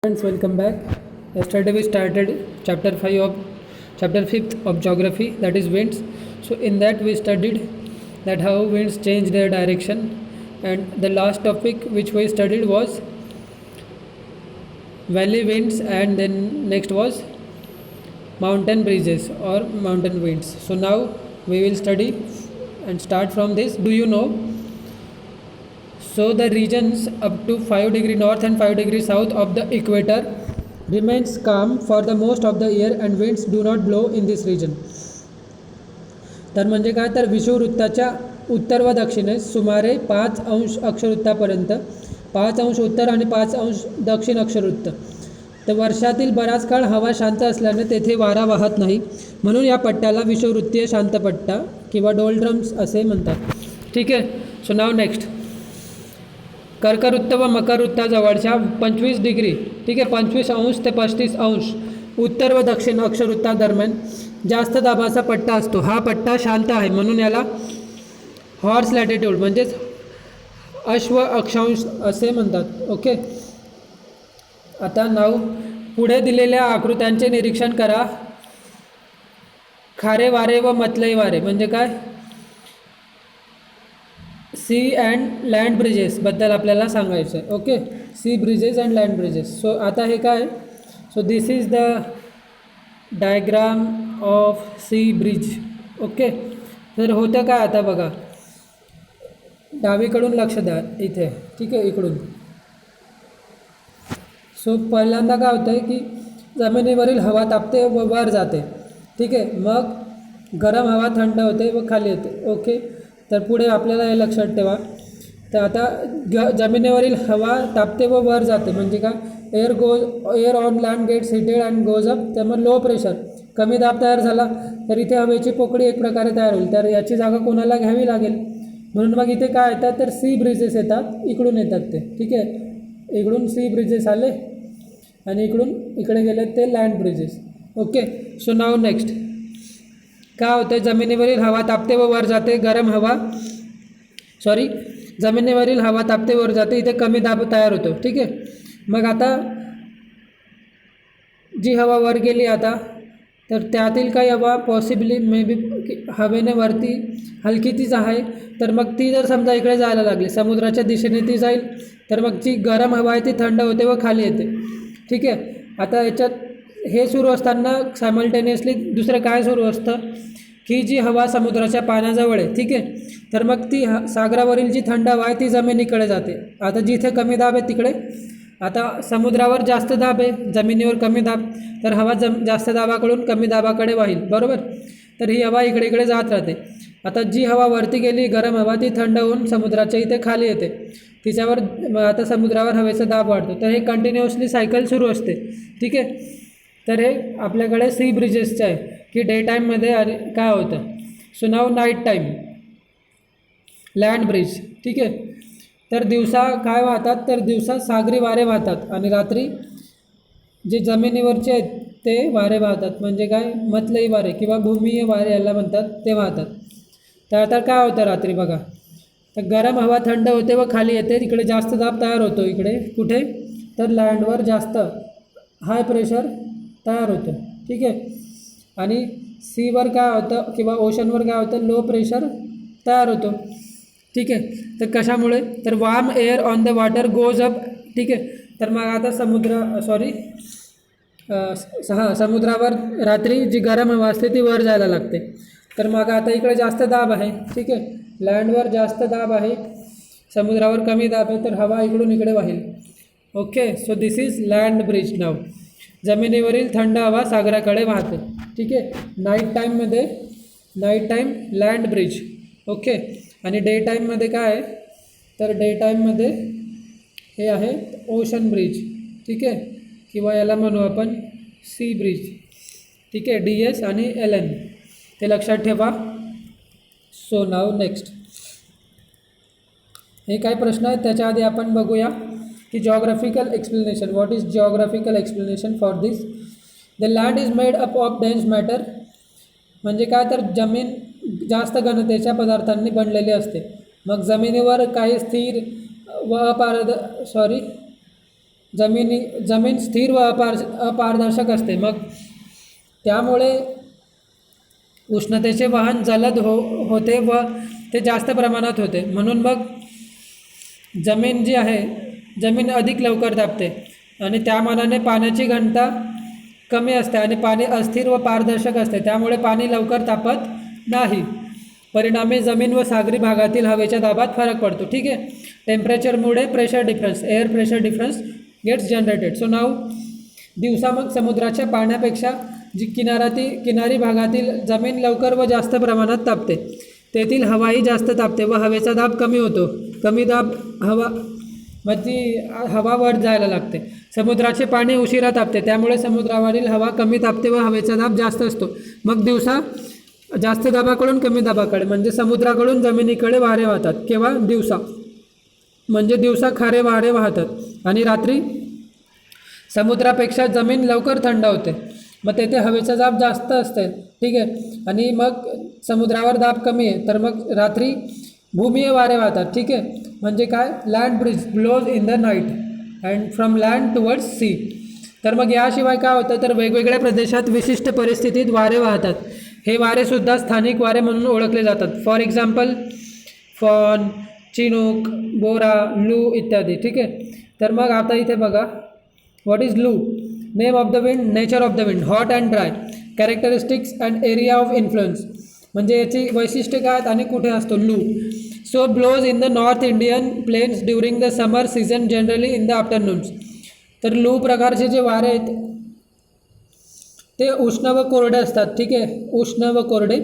Friends, welcome back. Yesterday we started chapter 5th of geography, that is winds. So in that we studied that how winds change their direction, and the last topic which we studied was valley winds, and then next was mountain breezes or mountain winds. So now we will study and start from this. Do you know? So the regions up to 5 degree north and 5 degree south of the equator remains calm for the most of the year and winds do not blow in this region. तर म्हणजे काय, तर विषुववृत्ताच्या उत्तर व दक्षिणेस सुमारे 5 अंश अक्षवृत्तापर्यंत, 5 अंश उत्तर आणि 5 अंश दक्षिण अक्षवृत्त, तर वर्षातील बराच काळ हवा शांत असल्याने तेथे वारा वाहत नाही, म्हणून या पट्ट्याला विषुववृत्तीय शांत पट्टा किंवा डोल्ड्रम्स असे म्हणतात. ठीक आहे. सो नाव नेक्स्ट, कर्कवृत्त व मकरवृत्ताजवळच्या 25 डिग्री, ठीक आहे, 25 अंश ते 35 अंश उत्तर व दक्षिण अक्षवृत्तादरम्यान जास्त दाबाचा पट्टा असतो. हा पट्टा शांत आहे म्हणून याला हॉर्स लॅटिट्यूड म्हणजेच अश्व अक्षांश असे म्हणतात. ओके. आता नाव पुढे दिलेल्या आकृत्यांचे निरीक्षण करा. खारे वारे व मतलई वारे म्हणजे काय, सी अँड लँड ब्रिजेस बद्दल आपल्याला सांगायचं आहे. Okay. Sea breezes and land breezes. So आता हे काय, so this is the diagram of sea breeze. Okay. तर होतं काय, आता बघा डावीकडून लक्ष द्या इथे, ठीक आहे, इकडून. सो पहिल्यांदा काय होतं आहे की जमिनीवरील हवा तापते व वर जाते, ठीक आहे, मग गरम हवा थंड होते व खाली येते. ओके. तर पुढे आपल्याला हे लक्षात ठेवा. तर आता जमिनीवरील हवा तापते व वर जाते म्हणजे काय, air on land gets heated and goes up. त्यामुळे लो प्रेशर, कमी दाब तयार झाला तर इथे हवेची पोकळी एक प्रकारे तयार होईल, तर याची जागा कोणाला घ्यावी लागेल, म्हणून मग इथे काय येतात, तर सी ब्रिजेस येतात, इकडून येतात ते, ठीक आहे, इकडून सी ब्रिजेस आले आणि इकडून इकडे गेले ते land bridges. Okay. So now next काय होतं, जमिनीवरील हवा तापते व वर जाते, जमिनीवरील हवा तापते वर जाते, इथे कमी दाब तयार होतो, ठीक आहे. मग आता जी हवा वर गेली आता, तर त्यातील काही हवा पॉसिबली मे बी हवेने वरती हलकी तीच आहे, तर मग ती जर समजा इकडे जायला लागली समुद्राच्या दिशेने ती जाईल, तर मग जी गरम हवा आहे ती थंड होते व खाली येते, ठीक आहे. आता याच्यात हे सुरू असताना सायमल्टेनियसली दुसरं काय सुरू असतं की जी हवा समुद्राच्या पाण्याजवळ आहे, ठीक आहे, तर मग ती सागरावरील जी थंड हवा आहे ती जमिनीकडे जाते. आता जिथे कमी दाब आहे तिकडे, आता समुद्रावर जास्त दाब आहे, जमिनीवर कमी दाब, तर हवा जास्त दाबाकडून कमी दाबाकडे वाहील, बरोबर. तर ही हवा इकडे इकडे जात राहते. आता जी हवा वरती गेली गरम हवा, ती थंड होऊन समुद्राच्या इथे खाली येते, तिच्यावर आता समुद्रावर हवेचा दाब वाढतो. तर हे कंटिन्युअसली सायकल सुरू असते, ठीक आहे. तर हे आपल्याकडे सी ब्रिजेसचं आहे की डे टाईममध्ये काय होतं. सो नाव नाईट टाईम लँड ब्रिज, ठीक आहे. तर दिवसा काय वाहतात, तर दिवसा सागरी वारे वाहतात आणि रात्री जे जमिनीवरचे आहेत ते वारे वाहतात म्हणजे काय, मतलई वारे किंवा भूमीय वारे याला म्हणतात, ते वाहतात. तर आता काय होतं रात्री बघा, तर गरम हवा थंड होते व खाली येते, इकडे जास्त दाब तयार होतो, इकडे कुठे, तर लँडवर जास्त हाय प्रेशर तयार होतं, ठीक आहे. आणि सीवर काय होतं किंवा ओशनवर काय होतं, लो प्रेशर तयार होतो, ठीक आहे. तर कशामुळे, तर warm air on the water goes up, ठीक आहे. तर मग आता समुद्रावर रात्री जी गरम हवा असते ती वर जायला लागते, तर मग आता इकडे जास्त दाब आहे, ठीक आहे, लँडवर जास्त दाब आहे, समुद्रावर कमी दाब आहे, तर हवा इकडून इकडे वाहील. Okay. So this is land breeze. Now जमिनीवरील थंड हवा सागराकडे वाहते, ठीक आहे. Night time land breeze. Okay. आणि डे टाईममध्ये काय आहे, तर डे टाईममध्ये हे आहे ओशन ब्रिज, ठीक आहे, किंवा याला म्हणू आपण सी ब्रिज, ठीक आहे, DS आणि LN, ते लक्षात ठेवा. सो नाव नेक्स्ट हे काही प्रश्न आहेत, त्याच्या आधी आपण बघूया की geographical explanation. What is geographical explanation for this. The land is made up of dense matter म्हणजे काय, तर जमीन जास्त घनतेच्या पदार्थांनी बनलेली असते. मग जमिनीवर काही स्थिर व जमीन स्थिर व अपारदर्शक असते. मग त्यामुळे उष्णतेचे वहन जलद होते व ते जास्त प्रमाणात होते. म्हणून मग जमीन जी आहे जमीन अधिक लवकर तापते आणि त्या मानाने पाण्याची घनता कमी असते आणि पाणी अस्थिर व पारदर्शक असते. त्यामुळे पाणी लवकर तापत नाही. परिणामी जमीन व सागरी भागातील हवेच्या दाबात फरक पडतो. ठीक आहे. टेम्परेचरमुळे pressure difference, air pressure difference gets generated. So now दिवसा मग समुद्राच्या पाण्यापेक्षा जी किनारी भागातील जमीन लवकर व जास्त प्रमाणात तापते. तेथील हवाही जास्त तापते व हवेचा दाब कमी होतो. कमी दाब हवा वर जायला लागते. समुद्राचे पाणी उशिरा तापते, त्यामुळे समुद्रावरील हवा कमी तापते व हवेचा दाब जास्त असतो. मग दिवसा जास्त दाबाकडून कमी दाबाकडे म्हणजे समुद्राकडून जमिनीकडे वारे वाहतात. केव्हा? दिवसा. म्हणजे दिवसा खारे वारे वाहतात आणि रात्री समुद्रापेक्षा जमीन लवकर थंड होते. मग तेथे हवेचा दाब जास्त असते. ठीक आहे. आणि मग समुद्रावर दाब कमी आहे तर मग रात्री भूमीय वारे वाहतात. ठीक आहे. म्हणजे काय? Land breeze blows in the night and from land towards sea. तर मग याशिवाय काय होतं तर वेगवेगळ्या प्रदेशात विशिष्ट परिस्थितीत वारे वाहतात. हे वारेसुद्धा स्थानिक वारे म्हणून ओळखले जातात. For example foehn, chinook, bora, loo इत्यादी. ठीक आहे. तर मग आता इथे बघा, what is loo? Name of the wind, nature of the wind, hot and dry, characteristics and area of influence. म्हणजे याची वैशिष्ट्य काय आणि कुठे असतो loo. So blows in the north Indian plains during the summer season generally in the afternoons. तर लू प्रकारचे जे वारे आहेत ते उष्ण व कोरडे असतात. ठीक आहे. उष्ण व कोरडे.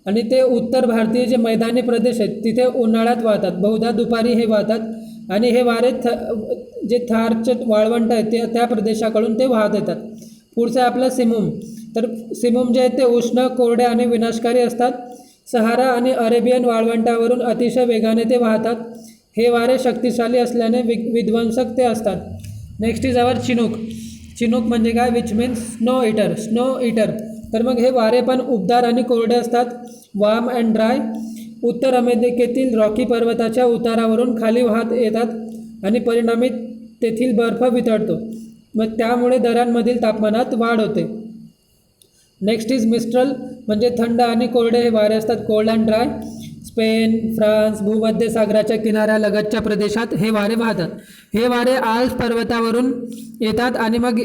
आणि ते उत्तर भारतीय जे मैदानी प्रदेश आहेत तिथे उन्हाळ्यात वाहतात. बहुधा दुपारी हे वाहतात आणि हे वारे जे थारचे वाळवंट आहेत ते त्या प्रदेशाकडून ते वाहत येतात. पुढचं आपलं सिमूम. तर सिमूम जे आहेत ते उष्ण, कोरडे आणि विनाशकारी असतात. सहारा आणि अरेबियन वाळवंटावरून अतिशय वेगाने ते वाहतात. हे वारे शक्तिशाली असल्याने विध्वंसक ते असतात. Next is our Chinook. Chinook म्हणजे काय? Which means snow hitter. Snow hitter. तर मग हे वारे पण उबदार आणि कोरडे असतात. Warm and dry. उत्तर अमेरिकेतील रॉकी पर्वताच्या उतारावरून खाली वाहत येतात आणि परिणामी तेथील बर्फ वितळतो. मग त्यामुळे दऱ्यांमधील तापमानात वाढ होते. नेक्स्ट इज मिस्ट्रल म्हणजे थंड आणि कोरडे हे वारे असतात. Cold and dry. Spain, France, भूमध्य सागराच्या किनाऱ्यालगतच्या प्रदेशात हे वारे वाहतात. हे वारे आल्प्स पर्वतावरून येतात आणि मग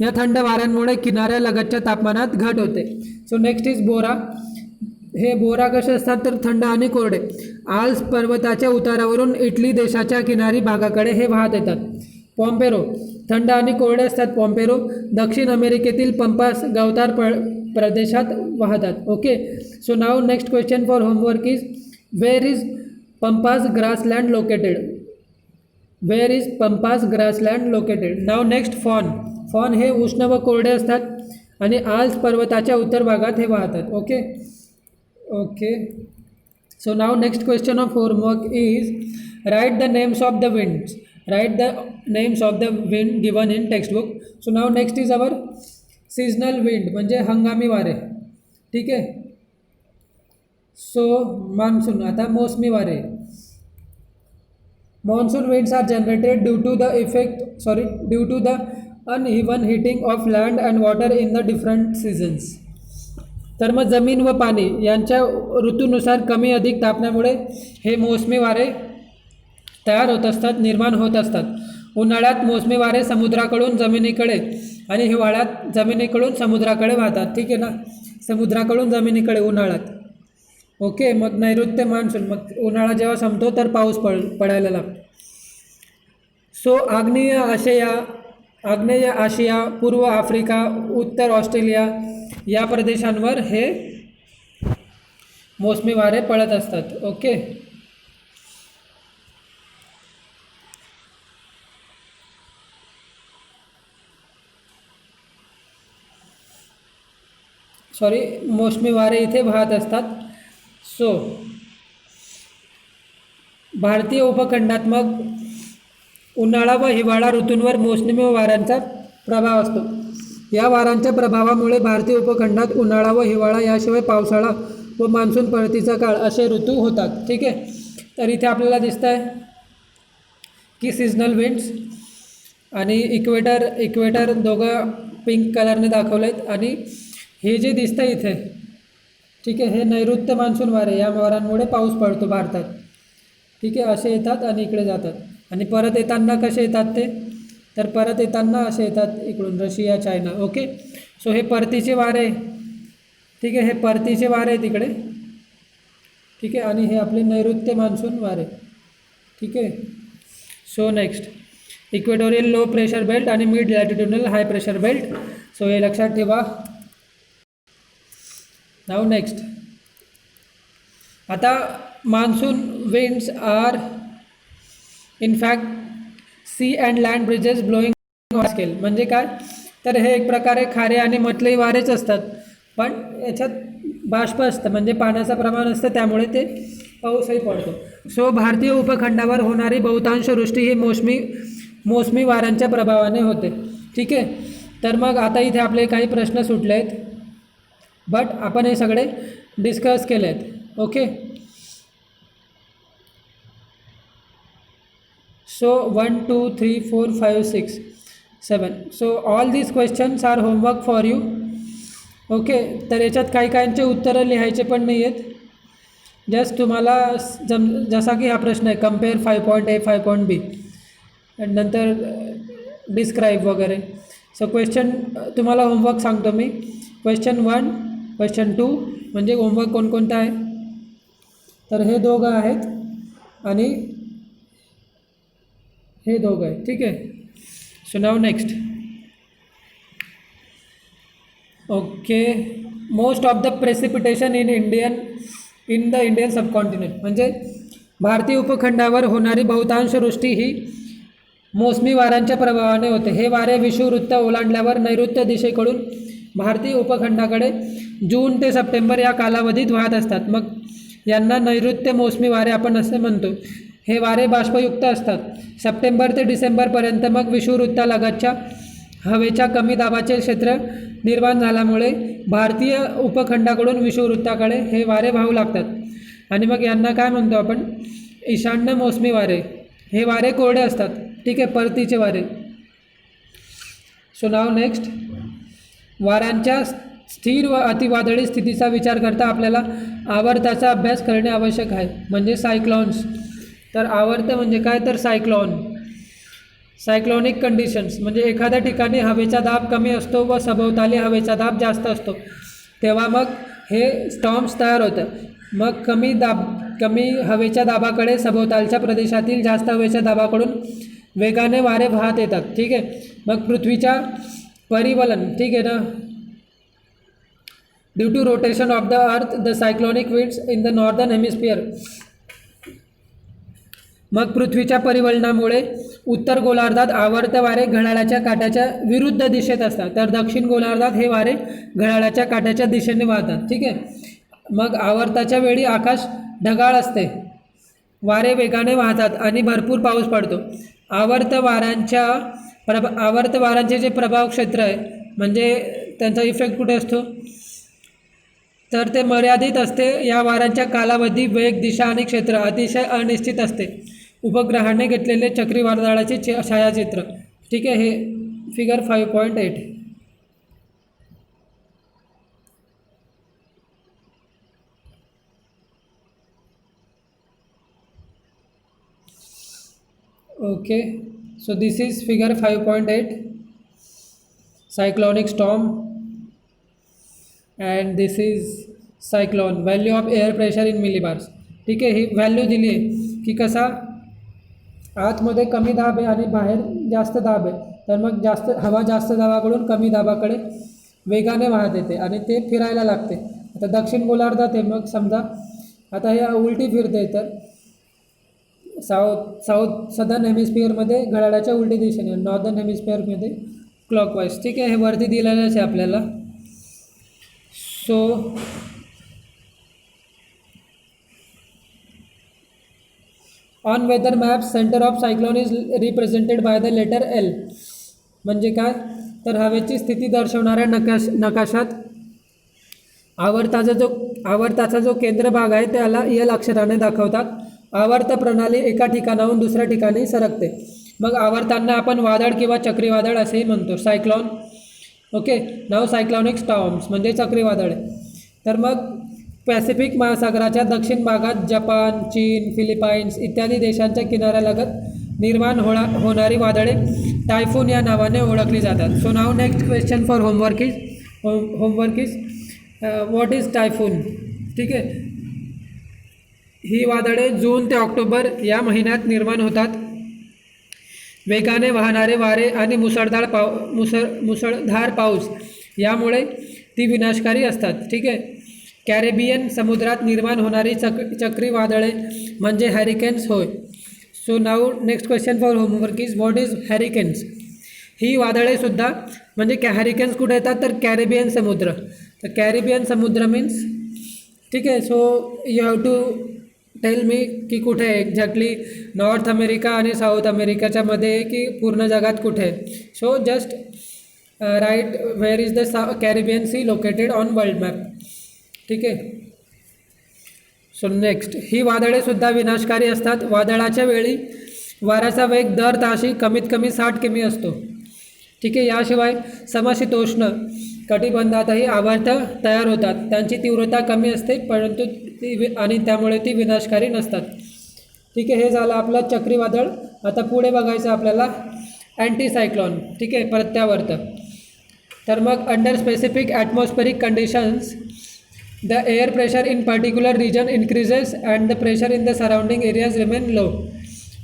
या थंड वाऱ्यांमुळे किनाऱ्यालगतच्या तापमानात घट होते. सो नेक्स्ट इज बोरा. हे बोरा कसे असतात तर थंड आणि कोरडे. आल्प्स पर्वताच्या उतारावरून इटली देशाच्या किनारी भागाकडे हे वाहत येतात. पॉम्पेरो. थंड आणि कोरडे असतात पॉम्पेरो. दक्षिण अमेरिकेतील पंपास गवताळ प्रदेशात वाहतात. Okay. So now next question for homework is where is pampas grassland located. Where is pampas grassland located. Now next फॉन. फॉन हे उष्ण व कोरडे असतात आणि आल्प्स पर्वताच्या उत्तर भागात हे वाहतात. Okay. Okay. So now next question of homework is write the names of the winds. Write the names of the wind given in textbook. So now next is our seasonal wind म्हणजे हंगामी वारे. ठीक आहे. So monsoon. आता मोसमी वारे. Monsoon winds are generated due to the uneven heating of land and water in the different seasons. तर मग जमीन व पाणी यांच्या ऋतूनुसार कमी अधिक तापण्यामुळे हे मोसमी वारे तयार होत असतात, निर्माण होत असतात. उन्हाळ्यात मोसमी वारे समुद्राकडून जमिनीकडे आणि हिवाळ्यात जमिनीकडून समुद्राकडे वाहतात. ठीक आहे ना. समुद्राकडून जमिनीकडे उन्हाळ्यात. ओके. मग नैऋत्य मान्सून. मग उन्हाळा जेव्हा संपतो तर पाऊस पडायला लागतो. सो आग्नेय आशिया, पूर्व आफ्रिका, उत्तर ऑस्ट्रेलिया या प्रदेशांवर हे मोसमी वारे पडत असतात. ओके. मोसमी वारे इथे वाहत असतात. सो भारतीय उपखंडात मग उन्हाळा व हिवाळा ऋतूंवर मोसमी वाऱ्यांचा प्रभाव असतो. या वाऱ्यांच्या प्रभावामुळे भारतीय उपखंडात उन्हाळा व हिवाळा याशिवाय पावसाळा व मान्सून परतीचा काळ असे ऋतू होतात. ठीक आहे. तर इथे आपल्याला दिसतं आहे की सीजनल विंड्स आणि इक्वेटर दोघं पिंक कलरने दाखवले आहेत. आणि हे जे दिसतं इथे, ठीक आहे, हे नैऋत्य मान्सून वारे, या वाऱ्यांमुळे पाऊस पडतो भारतात. ठीक आहे, असे येतात आणि इकडे जातात. आणि परत येताना कसे येतात ते, तर परत येताना असे येतात इकडून रशिया, चायना. ओके, सो हे परतीचे वारे, ठीक आहे, हे परतीचे वारे आहेत इकडे. ठीक आहे, आणि हे आपले नैऋत्य मान्सून वारे. ठीक आहे. So next equatorial low pressure belt आणि mid latitudinal high pressure belt. So हे लक्षात ठेवा. नाव नेक्स्ट, आता monsoon winds are in fact sea and land breezes blowing scale. म्हणजे काय, तर हे एक प्रकारे खारे आणि मतलई वारेच असतात, पण याच्यात बाष्प असतं, म्हणजे पाण्याचं प्रमाण असतं, त्यामुळे ते पाऊसही पडतो. सो भारतीय उपखंडावर होणारी बहुतांश वृष्टी ही मोसमी वाऱ्यांच्या प्रभावाने होते. ठीक आहे, तर मग आता इथे आपले काही प्रश्न सुटले आहेत, बट आपण हे सगळे डिस्कस केले आहेत. Okay, so 1 2 3 4 5 6 7. So all these questions are homework for you. Okay, तर याच्यात काही काहींचे उत्तरं लिहायचे पण नाही आहेत. जस्ट तुम्हाला जसा की हा प्रश्न आहे, कम्पेअर 5.A 5.B, नंतर डिस्क्राईब वगैरे. सो क्वेश्चन तुम्हाला होमवर्क सांगतो मी. क्वेश्चन 1, क्वेश्चन 2, म्हणजे होमवर्क कोणकोणतं आहे, तर हे दोघं आहेत आणि हे दोघं आहेत. ठीक आहे. So now next. Okay, most of the precipitation in the Indian subcontinent. म्हणजे भारतीय उपखंडावर होणारी बहुतांश वृष्टी ही मोसमी वाऱ्यांच्या प्रभावाने होते. हे वारे विषुववृत्त ओलांडल्यावर नैऋत्य दिशेकडून भारतीय उपखंडाकडे जून ते सप्टेंबर या कालावधीत वाहत असतात. मग यांना नैऋत्य मोसमी वारे आपण असे म्हणतो. हे वारे बाष्पयुक्त असतात. सप्टेंबर ते डिसेंबरपर्यंत मग विषुववृत्तालगतच्या हवेच्या कमी दाबाचे क्षेत्र निर्माण झाल्यामुळे भारतीय उपखंडाकडून विषुववृत्ताकडे हे वारे वाहू लागतात. आणि मग यांना काय म्हणतो आपण, ईशान्य मोसमी वारे. हे वारे कोरडे असतात. ठीक आहे, परतीचे वारे. सो नाव नेक्स्ट, वाऱ्यांच्या स्थिर व अतिवादळी स्थितीचा विचार करता आपल्याला आवर्ताचा अभ्यास करणे आवश्यक आहे. म्हणजे सायक्लॉन्स. तर आवर्त म्हणजे काय, तर सायक्लॉनिक कंडिशन्स. म्हणजे एखाद्या ठिकाणी हवेचा दाब कमी असतो व सभोवताली हवेचा दाब जास्त असतो, तेव्हा मग हे स्टॉर्म्स तयार होतं. मग कमी हवेच्या दाबाकडे सभोवतालच्या प्रदेशातील जास्त हवेच्या दाबाकडून वेगाने वारे वाहत येतात. ठीक आहे, मग पृथ्वीच्या परिवलन, ठीक आहे ना, due to rotation of the earth the cyclonic winds in the northern hemisphere. मग पृथ्वीच्या परिवलनामुळे उत्तर गोलार्धात आवर्त वारे घड्याळाच्या काट्याच्या विरुद्ध दिशेत असतात, तर दक्षिण गोलार्धात हे वारे घड्याळाच्या काट्याच्या दिशेने वाहतात. ठीक आहे, मग आवर्ताच्या वेळी आकाश ढगाळ असते, वारे वेगाने वाहतात आणि भरपूर पाऊस पडतो. आवर्त वाऱ्यांचे जे प्रभाव क्षेत्र आहे, म्हणजे त्यांचा इफेक्ट कुठे असतो, तर ते मर्यादित असते. या वाऱ्यांच्या कालावधी, वेग, दिशा आणि क्षेत्र अतिशय अनिश्चित असते. उपग्रहाने घेतलेले चक्रीवादळाचे छायाचित्र. ठीक आहे, हे figure 5.8. Okay, so this is figure 5.8, cyclonic storm, and this is cyclone. Value of air pressure in millibars. ठीक आहे, ही व्हॅल्यू दिली आहे की कसा आतमध्ये कमी दाब आहे आणि बाहेर जास्त दाब आहे, तर मग हवा जास्त दाबाकडून कमी दाबाकडे वेगाने वाहत येते आणि ते फिरायला लागते. आता दक्षिण गोलार्धात आहे, मग समजा आता हे उलटी फिरते, तर सदर्न हेमिस्फिअरमध्ये घड्याळाच्या उलटी दिशेने, नॉर्दर्न हेमिस्फिअरमध्ये क्लॉकवाईज. ठीक आहे, हे वरती दिलेलंच आहे आपल्याला. So on weather map centre of cyclone is represented by the letter L. म्हणजे काय, तर हवेची स्थिती दर्शवणाऱ्या नकाशात आवर्ताचा जो केंद्र भाग आहे त्याला एल अक्षराने दाखवतात. आवर्त प्रणाली एका ठिकाणाहून दुसऱ्या ठिकाणी सरकते. मग आवर्तांना आपण वादळ किंवा चक्रीवादळ असेही म्हणतो, सायक्लॉन. ओके, नाव सायक्लॉनिक स्टॉर्म्स म्हणजे चक्रीवादळे. तर मग पॅसिफिक महासागराच्या दक्षिण भागात जपान, चीन, फिलिपाईन्स इत्यादी देशांच्या किनाऱ्यालगत निर्माण होणारी वादळे टायफून या नावाने ओळखली जातात. So now next question for homework is what is typhoon. ठीक आहे, ही वादळे जून ते ऑक्टोबर या महिन्यात निर्माण होतात. वेगाने वाहणारे वारे आणि मुसळधार पाऊस यामुळे ती विनाशकारी असतात. ठीक आहे, कॅरेबियन समुद्रात निर्माण होणारी चक्रीवादळे म्हणजे हॅरिकेन्स होय. So now next question for homework is what is hurricanes. ही वादळेसुद्धा म्हणजे हॅरिकेन्स कुठे येतात तर कॅरेबियन समुद्र. तर कॅरेबियन समुद्र मीन्स, ठीक आहे, so you have to tell me की कुठे आहे एक्झॅक्टली, नॉर्थ अमेरिका आणि साऊथ अमेरिकाच्या मध्ये आहे की पूर्ण जगात कुठे आहे. So just write where is the Caribbean sea located on world map. ठीक आहे, सो नेक्स्ट, ही वादळेसुद्धा विनाशकारी असतात. वादळाच्या वेळी वाऱ्याचा वेग दर ताशी कमीत कमी 60 किमी असतो. ठीक आहे, याशिवाय समशीतोष्ण कटिबंधातही आवर्त तयार होतात. त्यांची तीव्रता कमी असते परंतु त्यामुळे ती विनाशकारी नसतात. ठीक आहे, हे झालं आपलं चक्रीवादळ. आता पुढे बघायचं आपल्याला अँटीसायक्लॉन. ठीक आहे, प्रत्यावर्त. तर मग under specific atmospheric conditions the air pressure in particular region increases and the pressure in the surrounding areas remain low.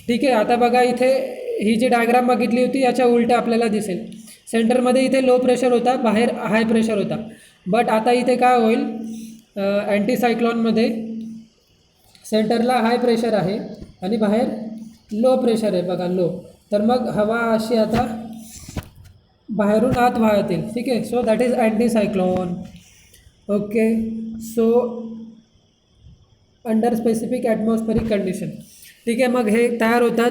ठीक आहे, आता बघा इथे ही जी डायग्राम बघितली होती याच्या उलटं आपल्याला दिसेल. सेंटरमध्ये इथे लो प्रेशर होता, बाहेर हाय प्रेशर होता. बट आता इथे काय होईल, अँटीसायक्लॉनमध्ये सेंटरला हाय प्रेशर आहे आणि बाहेर लो प्रेशर आहे बघा, लो. तर मग हवा अशी आता बाहेरून आत वाहतील. ठीक आहे, so that is anticyclone. Okay, so under specific atmospheric condition. ठीक आहे, मग हे तयार होतात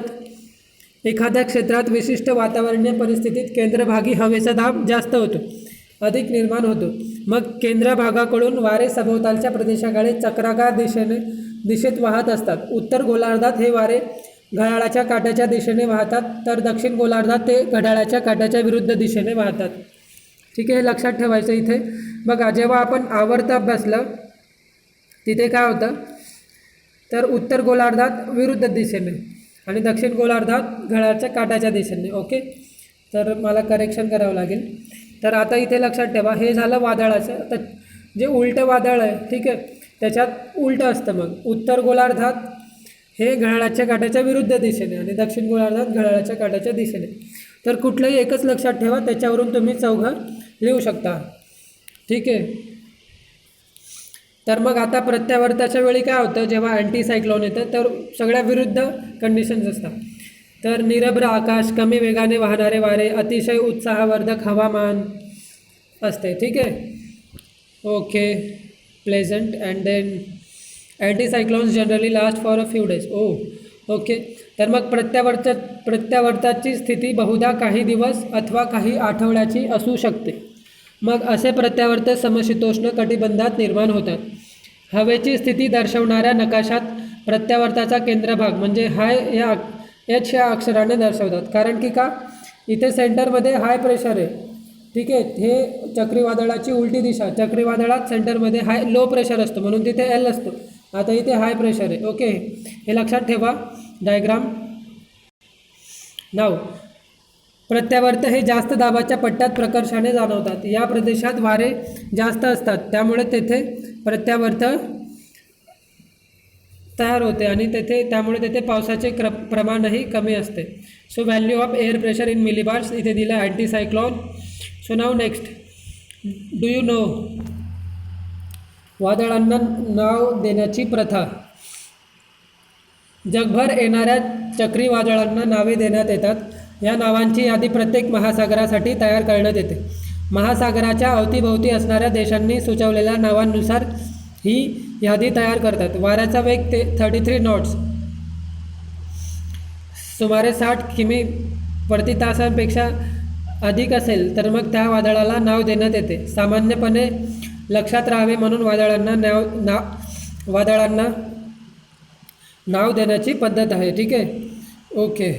एखाद्या क्षेत्रात विशिष्ट वातावरणीय परिस्थितीत केंद्रभागी हवेचा दाब जास्त होतो, अधिक निर्माण होतो. मग केंद्रभागाकडून वारे सभोवतालच्या प्रदेशाकडे चक्राकार दिशेत वाहत असतात. उत्तर गोलार्धात हे वारे घड्याळाच्या काट्याच्या दिशेने वाहतात, तर दक्षिण गोलार्धात ते घड्याळाच्या काट्याच्या विरुद्ध दिशेने वाहतात. ठीक आहे, हे लक्षात ठेवायचं. इथे बघा, जेव्हा आपण आवर्त अभ्यासलं तिथे काय होतं तर उत्तर गोलार्धात विरुद्ध दिशेने आणि दक्षिण गोलार्धात घड्याळाच्या काट्याच्या दिशेने. ओके, तर मला करेक्शन करावं लागेल. तर आता इथे लक्षात ठेवा, हे झालं वादळाचं. तर जे उलटं वादळ आहे, ठीक आहे, त्याच्यात उलटं असतं. मग उत्तर गोलार्धात हे घड्याळाच्या काट्याच्या विरुद्ध दिशेने आणि दक्षिण गोलार्धात घड्याळाच्या काट्याच्या दिशेने. तर कुठलंही एकच लक्षात ठेवा, त्याच्यावरून तुम्ही चौघं लिहू शकता. ठीक आहे, तर मग आता प्रत्यावर्ताच्या वेळी काय होतं, जेव्हा अँटीसायक्लॉन येतं तर सगळ्या विरुद्ध कंडिशन्स असतात. तर निरभ्र आकाश, कमी वेगाने वाहणारे वारे, अतिशय उत्साहवर्धक हवामान असते. ठीक आहे, okay, pleasant. And then anticyclones generally last for a few days. Okay, तर मग प्रत्यावर्ताची स्थिती बहुधा काही दिवस अथवा काही आठवड्याची असू शकते. मग असे प्रत्यावर्त समशीतोष्ण कटिबंधात निर्माण होतात. हवेची स्थिती दर्शवणाऱ्या नकाशात प्रत्यावर्ताचा केंद्रभाग म्हणजे हाय या एच या अक्षराने दर्शवतात. कारण की का, इथे सेंटरमध्ये हाय प्रेशर आहे. ठीक आहे, हे चक्रीवादळाची उलटी दिशा. चक्रीवादळात सेंटरमध्ये लो प्रेशर असतो म्हणून तिथे एल असतो. आता इथे हाय प्रेशर आहे. ओके, हे लक्षात ठेवा डायग्राम. नाव प्रत्यावर्त हे जास्त दाबाच्या पट्ट्यात प्रकर्षाने जाणवतात. या प्रदेशात वारे जास्त असतात त्यामुळे तेथे प्रत्यावर्त तयार होते आणि त्यामुळे तेथे पावसाचे प्रमाणही कमी असते. So value of air pressure in millibars इथे दिलं anticyclone. So now next, do you know वादळांना नाव देण्याची प्रथा. जगभर येणाऱ्या चक्रीवादळांना नावे देण्यात येतात. या नावांची यादी प्रत्येक महासागरासाठी तयार करण्यात येते. महासागराच्या अवतीभोवती असणाऱ्या देशांनी सुचवलेल्या नावांनुसार ही यादी तयार करतात. वाऱ्याचा वेग 33 नॉट्स सुमारे 60 किमी प्रति तासांपेक्षा अधिक असेल तर मग त्या वादळाला नाव देण्यात येते. सामान्यपणे लक्षात राहावे म्हणून वादळांना नाव देण्याची पद्धत आहे. ठीक आहे, ओके.